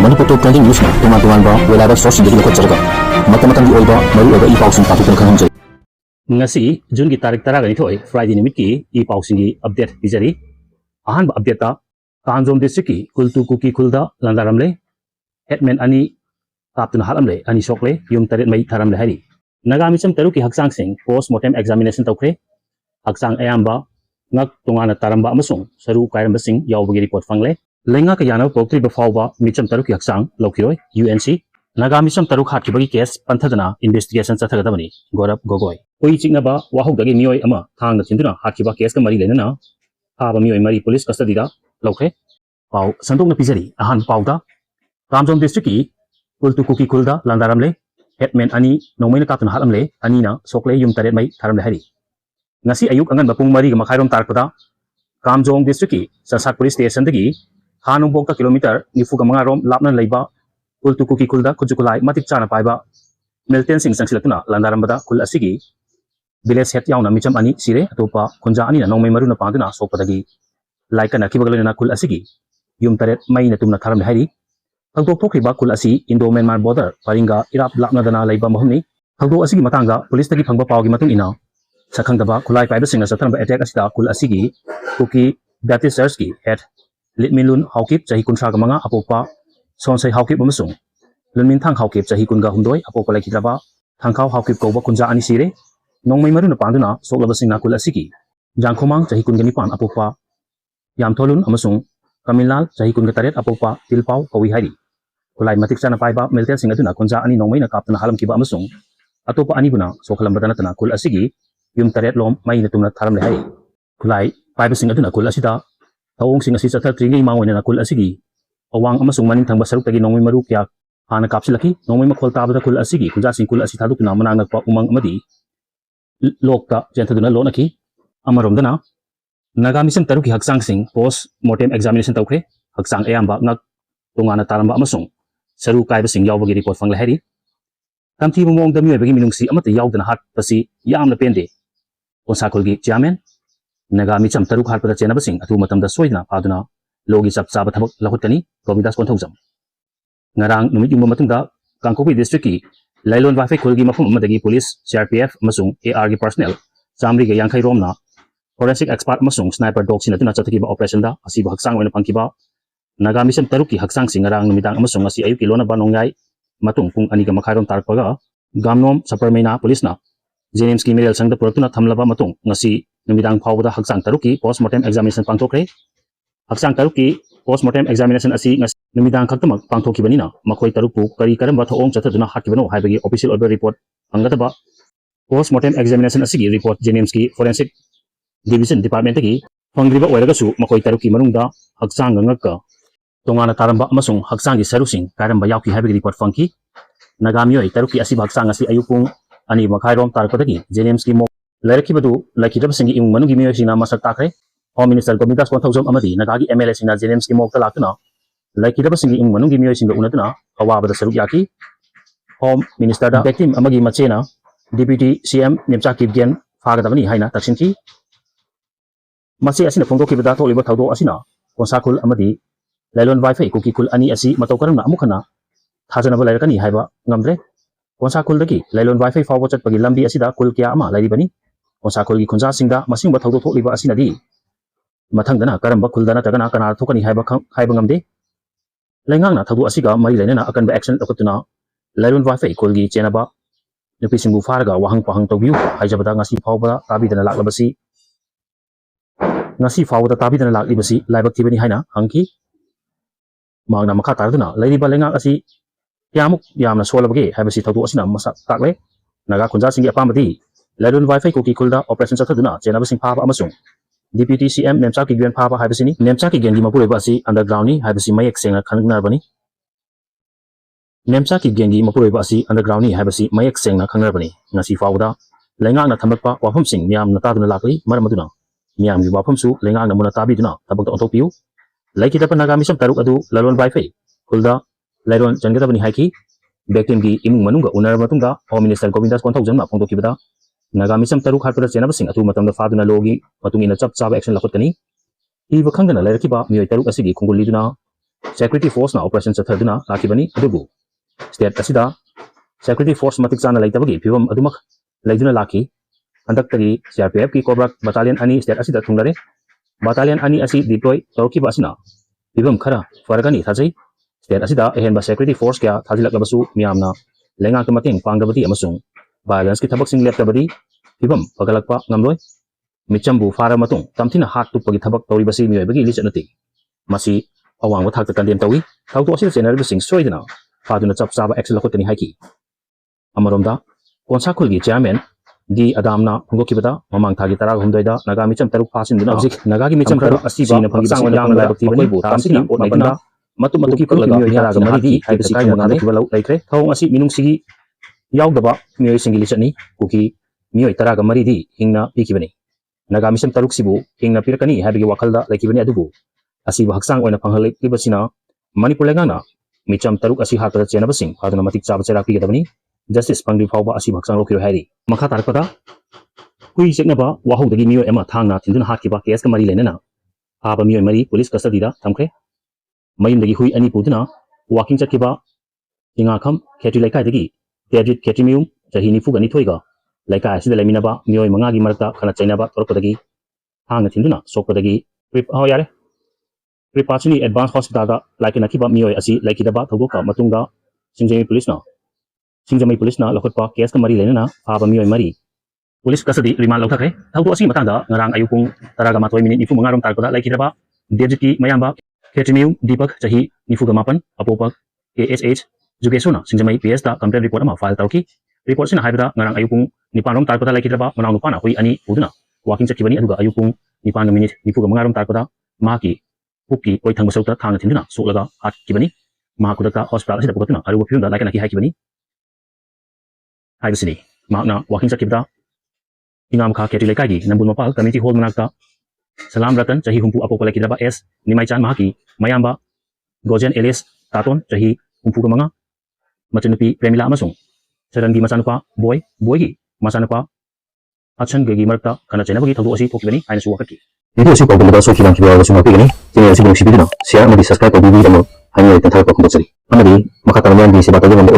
Manipur Top Trending News tungan2 reliable source dari lokot jarga mata-mata di oiba maru oiba ipau sing patukan khanjai ngasi June ki tarik tara gani thoi Friday nimit ki ipau sing gi update bijari ahan update ta Kanjom district ki kultu kuki kulda landaramle headman ani taptuna halamle ani sokle yum taret mai tharamle hari nagami sam taru ki hakchang sing post mortem examination tawkhre hakchang ayamba ngak tungana taramba amasung saru kairamba sing yawbagi report fangle lenga ka yana pokri ba fawba micham taru ki hakchang lokiroi UNC nagami sam taru khat ki bagi case panthadana investigation chathagadabani gorab gogoi koi chiknaba Wahouda Mioi ama Thangna chinduna hakkiba case ka mari lenana aba mioi mari police custody da lokhe pau sandok na pizari ahan pauda Kanjom district ki kultu kuki kulda landaramle headman ani nongmaina kaptuna halamle ani na sokle yum taret mai tharamle hari ngasi ayuk angan bapung mari ga makhairom tarpada Kanjom district ki Sasat police station dagi hanung bokta kilometer nifu ga manga rom lapna leiba kultu kuki kulda kujukulai matik chana paiba melten sing sangsilatuna landarambada kul asigi village head yauna micham ani sire atopa kunja ani na nongmai maru na panduna sokpadagi laika na kibagalena kul asigi yum taret mai na tumna tharamle hari thangdok thokriba kul asi Indo Myanmar border paringa irap lapna dana leiba mahumni thangdok asigi matanga police tagi phangba pawgi matung ina sakhangdaba khulai paiba singna satharamba attack asida kul asigi kuki Baptist Church ki head litminlun haukip chahi kunthra ga manga apopa sonsai haukip amasung lunmin thang haukip chahi kunga humdoi apopa laikhidraba thangkhau haukip koba kunja ani sire nongmai maru na panduna soklaba singna kul asigi jangkhomang chahi kunga nipan apopa yamtholun amasung kamilal chahi kunga taret apopa tilpau kawi hari khulai matik chana paiba meltel sing aduna kunja ani nongmai na kaptana halam kiba amasung atopa ani buna sokhalam badana tana kul asigi yum taret lom mai na tumna tharam le hari khulai paiba sing aduna kul asida thawong sing asi chatha tringai mangoi na kul asigi awang amasung maning thangba saruk tagi nongmai maru kya hana kapsilaki nongmai makhol tabada kul asigi kunja sing kul asi thadukna manang nakpa umang amadi lokta jenthaduna lonaki amaromdana nagami sam taruki hakchang sing post mortem examination tawkhre hakchang ayamba ngak tungana taramba amasung saru kaiba sing yawbagi report fangle hari tamthi mong da mioi bagi minungsi amata yawdana hat pasi yamna pende konsakulgi chairman nagami cham taruk hat pada chenaba sing atu matamda soidna aduna logi chap chaba thabak lahutkani provindas konthojam ngarang numit yumba matungda Kangkopi district ki lailon wafe khulgi mafum amadagi police CRPF amasung AR gi personnel chamri ga yankhai romna forensic expert amasung sniper dog sinatuna chathakiba operation da asiba hakchang oina pangkiba nagami sam taruki hakchang sing ngarang numidang amasung asi ayuki lona ba nongyai matung pung ani ga makhairom tarpaga gamnom saparmaina police na James ki Mirel sangda puratuna thamlaba matung ngasi numidang phawda hakchang taruki postmortem examination pangthokre hakchang taruki postmortem examination asi ngasi numidang khaktamak pangthokibani na makhoi taruku kari karamba thoong chathaduna hakibano haibagi official order report angataba postmortem examination asigi report James ki forensic division department ki phangriba oiragasu makhoi taruki manungda hakchang ngakka tongana taramba amasung hakchang gi sarusing karamba yauki haibagi report phangki nagamioi taruki asi hakchang asi ayupung ani makhairom tarpadagi James ki mo larakibadu laikhidabasing imung manungi mioi sina masak takre Home Minister Gomidas Konthojam amadi nagagi MLA sina James ki mokta lakuna laikhidabasing imung manungi mioi singa unatuna awabada saruk yaki Home Minister da victim amagi machena Deputy CM Nemcha Kibgen fagadabani haina taksinki masi asina phongdokibada tholiba thawdo asina konsakul amadi lailon wifi kuki kul ani asi matau karamna amukhana thajanaba lairakani haiba ngamdre konsakul dagi lailon wifi fawbo chatpagi lambi asida kul kya ama lairibani konsakul gi khunja singda masingba thawdo tholiba asina di mathangdana karamba kuldana tagana kana thokani haiba ngamde laingangna thawdo asiga mari lainana akanba action lokatuna lailon wifi kulgi chenaba nupi singbu faraga wahang pahang tawbiu haijabada ngasi fawba tabidana laklabasi ngasi fawda tabidana laklibasi laibak thibani haina hangki magna makha tarduna lairiba lenga asi yamuk yamna solabage haibasi thawdu asina masa takle naga khunja singi apamadi lailon wifi kuki kulda operation chathaduna chenaba sing phaba amasung Deputy CM Nemcha Kigyen phaba haibasini Nemcha Kigyen gi mapureba asi underground ni haibasi mayek sengna khangnarbani Nemcha Kigyen gi mapureba asi underground ni haibasi mayek sengna khangnarbani ngasi fawda lenga na thamakpa wafam sing miyam na taduna lakli maramaduna miyam gi wafam su lenga na muna tabiduna tabak ontopiu laikhidapa nagami sam taruk adu lailon wifi kulda lailon jangadabani haiki victim gi imung manunga unar matungda Home Minister Govindas Konthojam na phongdokibada nagami sam taruk harpada chenaba sing atu matamda faduna logi matungina chap chaba action lakotkani iba khangdana lairakiba mioi taruk asigi khungul liduna security force na operation chathaduna lakibani adubu state asida security force matik chana laitabagi phibam adumak laiduna laki handaktagi CRPF ki Cobra battalion ani state asida thunglare battalion ani asi deploy tawkiba asina phibam khara faragani thajai state asida ehenba security force kya thajilakbasu miyamna lenga ka mateng pangdabadi amasung violence ki thabak sing leptabadi phibam pagalakpa ngamloi michambu fara matung tamthina hat tupagi thabak tawribasi miyoibagi lichanati masi awang thakta kandem tawi thauto asil general sing soidina faduna chap chaba excel khotani haiki amaromda konsakhul gi chairman di adamna phungokibada mamang thagi tara humdoida naga micham taruk pasinduna objek naga gi micham taruk asiba na phagi sang yang la bakti bani tamsina otnaibanda matu matu ki pulaga miyoy tara ga maridi haibasi kai na ngade kibalau laikre thawng asi minung sigi yaudaba miyoy singi lichani kuki miyoy tara ga maridi hingna pikibani naga micham taruk sibu hingna pirakani haibagi wakhalda laikibani adubu asiba haksang oina panghalekibasina Manipur lengana micham taruk asi hakta chenabasing faduna matik chaba cherak pigadabani justice pangri fawba asi haksang lokiro hairi makha tarpada hui cheknaba Wahouda Mioi ema Thangna thinduna hatkiba case ka mari lenana aba mioi mari police custody da thamkre mayumdagi hui ani puduna walking chatkiba inga kham khetri laikai dagi David Ketrimium jahi nifuga ni thoiga laikai asida leminaba mioi manga gi marakta khana chainaba torkodagi Thangna thinduna sokpadagi rip yare Prepachini Advanced Hospital da laikina kiba mioi asi laikidaba thogoka matunga Singjami police na lokotpa case ka mari lenana aba mioi mari police custody remand lauthakre thauto asi matangda ngarang ayupung taraga matoi minute nifu mangarom tarkoda laikidaba David ki mayamba Ketrimium Deepak jahi nifuga mapan apopak KSH Jukesona Singjamai PS da complaint report ama file tauki report sina haibada ngarang ayupung nipanom tarkoda laikidaba manang nupana hui ani uduna walking chakibani aduga ayupung nipan minute nifuga mangarom tarkoda maki Puki oi thang basauta Thangna thinduna solaga hat kibani mahakudaka hospital asida pukatuna aruba phimda laikana ki haikibani haibasini mahakna walking chakibda ingam kha keti laikai gi nambul mapal community hall manakta salam ratan jahi humpu apokola kidaba s nimaichan mahaki mayamba gojen elias taton jahi humpu ka manga machanupi premila amasung sarangi machanupa boy gi machanupa achan gi marakta kana chainabagi thaudo asi thokibani aina suwakaki Video si pagdala so kilang kibawa sa mga pigani, sino si Bong Sibidina, siya na di subscribe o bibi mo, hanya itan tayo pa kung amadi, makatalaman di si Batalo ng